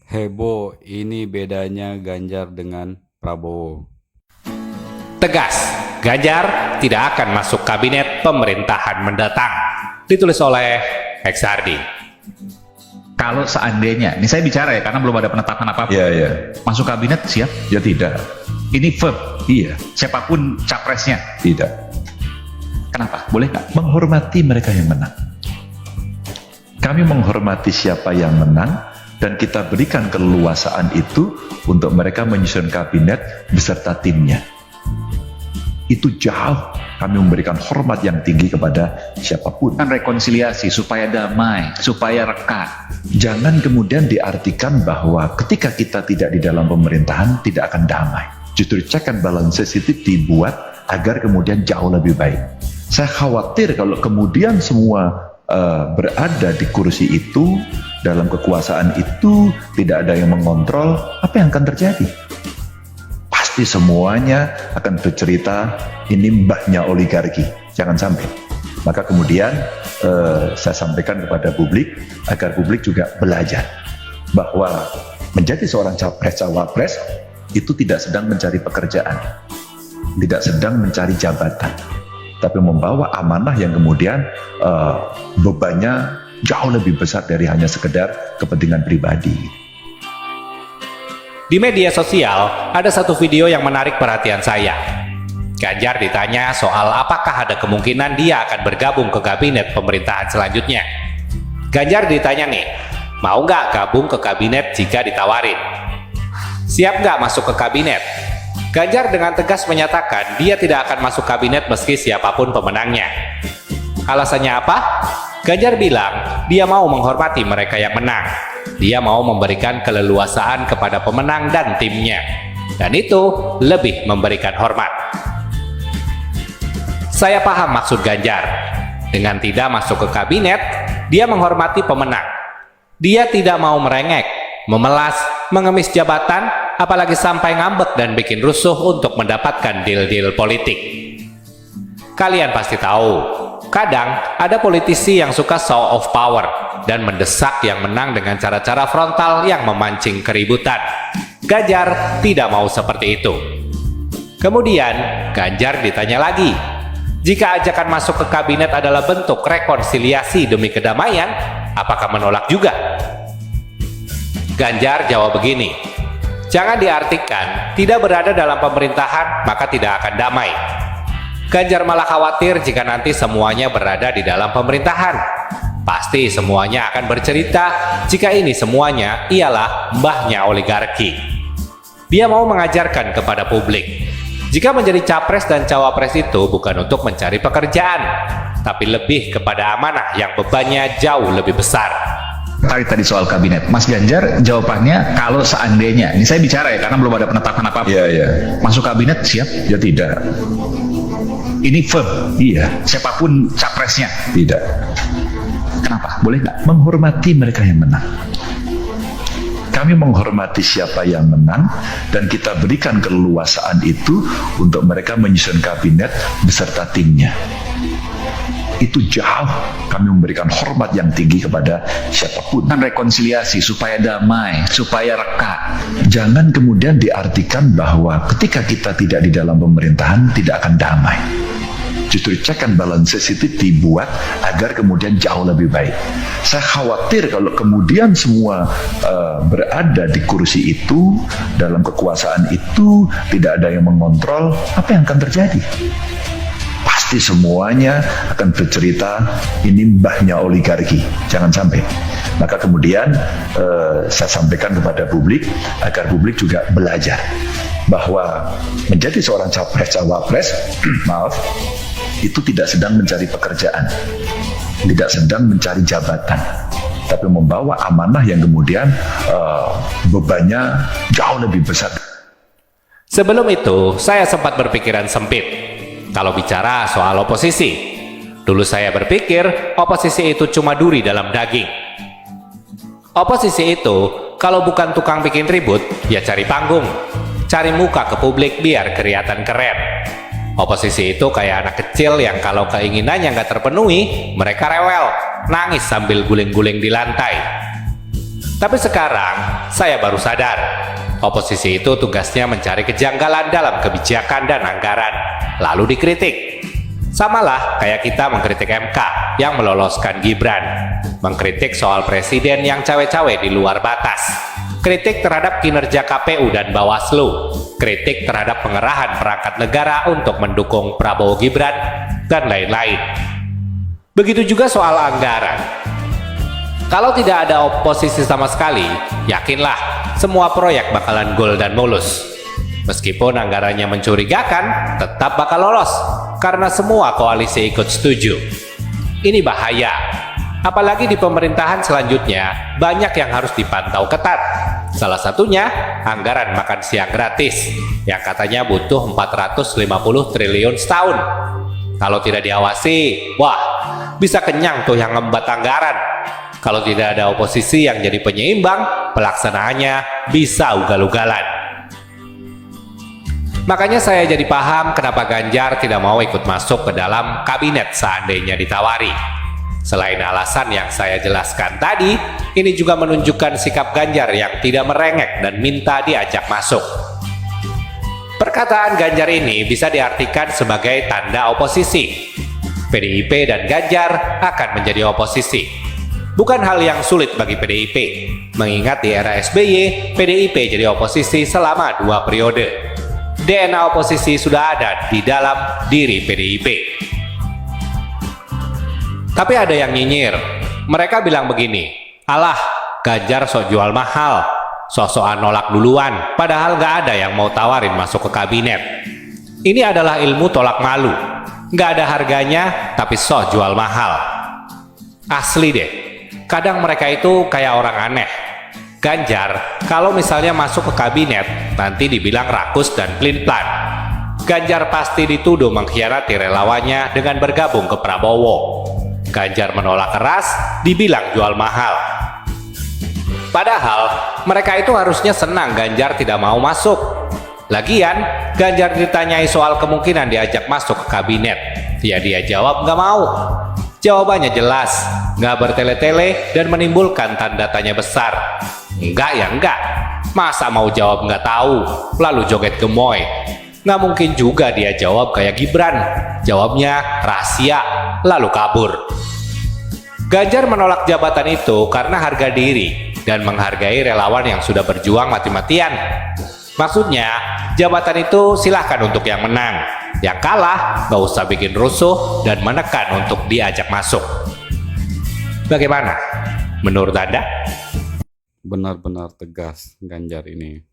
Heboh, ini bedanya Ganjar dengan Prabowo. Tegas, Ganjar tidak akan masuk kabinet pemerintahan mendatang. Ditulis oleh Hexardi. Kalau seandainya, ini saya bicara ya karena belum ada penetapan apa-apa. Iya. Masuk kabinet siap? Ya tidak. Ini firm. Iya. Siapapun capresnya. Tidak. Kenapa? Boleh nggak? Menghormati mereka yang menang. Kami menghormati siapa yang menang dan kita berikan keleluasaan itu untuk mereka menyusun kabinet beserta timnya. Itu jauh kami memberikan hormat yang tinggi kepada siapapun. Kan rekonsiliasi supaya damai, supaya reka. Jangan kemudian diartikan bahwa ketika kita tidak di dalam pemerintahan tidak akan damai. Justru check and balances itu dibuat agar kemudian jauh lebih baik. Saya khawatir kalau kemudian semua berada di kursi itu, dalam kekuasaan itu, tidak ada yang mengontrol, apa yang akan terjadi? Pasti semuanya akan bercerita, ini mbahnya oligarki. Jangan sampai. Maka kemudian saya sampaikan kepada publik, agar publik juga belajar bahwa menjadi seorang capres-cawapres itu tidak sedang mencari pekerjaan, tidak sedang mencari jabatan, tapi membawa amanah yang kemudian bebannya jauh lebih besar dari hanya sekedar kepentingan pribadi. Di media sosial, ada satu video yang menarik perhatian saya. Ganjar ditanya soal apakah ada kemungkinan dia akan bergabung ke kabinet pemerintahan selanjutnya. Ganjar ditanya nih, mau nggak gabung ke kabinet jika ditawarin? Siap nggak masuk ke kabinet? Ganjar dengan tegas menyatakan dia tidak akan masuk kabinet meski siapapun pemenangnya. Alasannya apa? Ganjar bilang dia mau menghormati mereka yang menang. Dia mau memberikan keleluasaan kepada pemenang dan timnya. Dan itu lebih memberikan hormat. Saya paham maksud Ganjar. Dengan tidak masuk ke kabinet, dia menghormati pemenang. Dia tidak mau merengek, memelas, mengemis jabatan, apalagi sampai ngambek dan bikin rusuh untuk mendapatkan deal-deal politik. Kalian pasti tahu, kadang ada politisi yang suka show of power dan mendesak yang menang dengan cara-cara frontal yang memancing keributan. Ganjar tidak mau seperti itu. Kemudian, Ganjar ditanya lagi, jika ajakan masuk ke kabinet adalah bentuk rekonsiliasi demi kedamaian, apakah menolak juga? Ganjar jawab begini, jangan diartikan tidak berada dalam pemerintahan maka tidak akan damai. Ganjar malah khawatir jika nanti semuanya berada di dalam pemerintahan. Pasti semuanya akan bercerita jika ini semuanya ialah mbahnya oligarki. Dia mau mengajarkan kepada publik, jika menjadi capres dan cawapres itu bukan untuk mencari pekerjaan, tapi lebih kepada amanah yang bebannya jauh lebih besar. Tarik tadi soal kabinet. Mas Ganjar jawabannya kalau seandainya, ini saya bicara ya karena belum ada penetapan apa-apa. Iya. Masuk kabinet siap? Ya tidak. Ini firm. Iya. Siapapun capresnya. Tidak. Kenapa? Boleh nggak? Menghormati mereka yang menang. Kami menghormati siapa yang menang dan kita berikan keleluasaan itu untuk mereka menyusun kabinet beserta timnya. Itu jauh kami memberikan hormat yang tinggi kepada siapapun. Kan rekonsiliasi supaya damai, supaya reka. Jangan kemudian diartikan bahwa ketika kita tidak di dalam pemerintahan tidak akan damai. Justru check and balances itu dibuat agar kemudian jauh lebih baik. Saya khawatir kalau kemudian semua berada di kursi itu, dalam kekuasaan itu, tidak ada yang mengontrol, apa yang akan terjadi? Pasti semuanya akan bercerita, ini mbahnya oligarki. Jangan sampai. Maka kemudian saya sampaikan kepada publik, agar publik juga belajar bahwa menjadi seorang capres-cawapres, maaf, itu tidak sedang mencari pekerjaan, tidak sedang mencari jabatan, tapi membawa amanah yang kemudian bebannya jauh lebih besar. Sebelum itu, saya sempat berpikiran sempit. Kalau bicara soal oposisi, dulu saya berpikir oposisi itu cuma duri dalam daging. Oposisi itu, kalau bukan tukang bikin ribut, ya cari panggung, cari muka ke publik biar kelihatan keren. Oposisi itu kayak anak kecil yang kalau keinginannya nggak terpenuhi, mereka rewel, nangis sambil guling-guling di lantai. Tapi sekarang saya baru sadar, oposisi itu tugasnya mencari kejanggalan dalam kebijakan dan anggaran, lalu dikritik. Samalah kayak kita mengkritik MK yang meloloskan Gibran, mengkritik soal presiden yang cawe-cawe di luar batas, kritik terhadap kinerja KPU dan Bawaslu, kritik terhadap pengerahan perangkat negara untuk mendukung Prabowo Gibran, dan lain-lain. Begitu juga soal anggaran. Kalau tidak ada oposisi sama sekali, yakinlah semua proyek bakalan gol dan mulus. Meskipun anggarannya mencurigakan, tetap bakal lolos karena semua koalisi ikut setuju. Ini bahaya. Apalagi di pemerintahan selanjutnya, banyak yang harus dipantau ketat. Salah satunya, anggaran makan siang gratis, yang katanya butuh 450 triliun setahun. Kalau tidak diawasi, wah, bisa kenyang tuh yang ngembat anggaran. Kalau tidak ada oposisi yang jadi penyeimbang, pelaksanaannya bisa ugal-ugalan. Makanya saya jadi paham kenapa Ganjar tidak mau ikut masuk ke dalam kabinet seandainya ditawari. Selain alasan yang saya jelaskan tadi, ini juga menunjukkan sikap Ganjar yang tidak merengek dan minta diajak masuk. Perkataan Ganjar ini bisa diartikan sebagai tanda oposisi. PDIP dan Ganjar akan menjadi oposisi. Bukan hal yang sulit bagi PDIP, mengingat di era SBY, PDIP jadi oposisi selama 2 periode. DNA oposisi sudah ada di dalam diri PDIP. Tapi ada yang nyinyir. Mereka bilang begini, alah, Ganjar sok jual mahal, sok-sokan nolak duluan, padahal nggak ada yang mau tawarin masuk ke kabinet. Ini adalah ilmu tolak malu. Nggak ada harganya, tapi sok jual mahal. Asli deh, kadang mereka itu kayak orang aneh. Ganjar, kalau misalnya masuk ke kabinet, nanti dibilang rakus dan plin-plan. Ganjar pasti dituduh mengkhianati relawannya dengan bergabung ke Prabowo. Ganjar menolak keras, dibilang jual mahal. Padahal, mereka itu harusnya senang Ganjar tidak mau masuk. Lagian, Ganjar ditanyai soal kemungkinan diajak masuk ke kabinet. Ya dia jawab nggak mau. Jawabannya jelas, nggak bertele-tele dan menimbulkan tanda tanya besar. Enggak ya enggak, masa mau jawab nggak tahu, lalu joget gemoy. Nggak mungkin juga dia jawab kayak Gibran, jawabnya rahasia, lalu kabur. Ganjar menolak jabatan itu karena harga diri dan menghargai relawan yang sudah berjuang mati-matian. Maksudnya, jabatan itu silahkan untuk yang menang, yang kalah nggak usah bikin rusuh dan menekan untuk diajak masuk. Bagaimana? Menurut Anda? Benar-benar tegas Ganjar ini.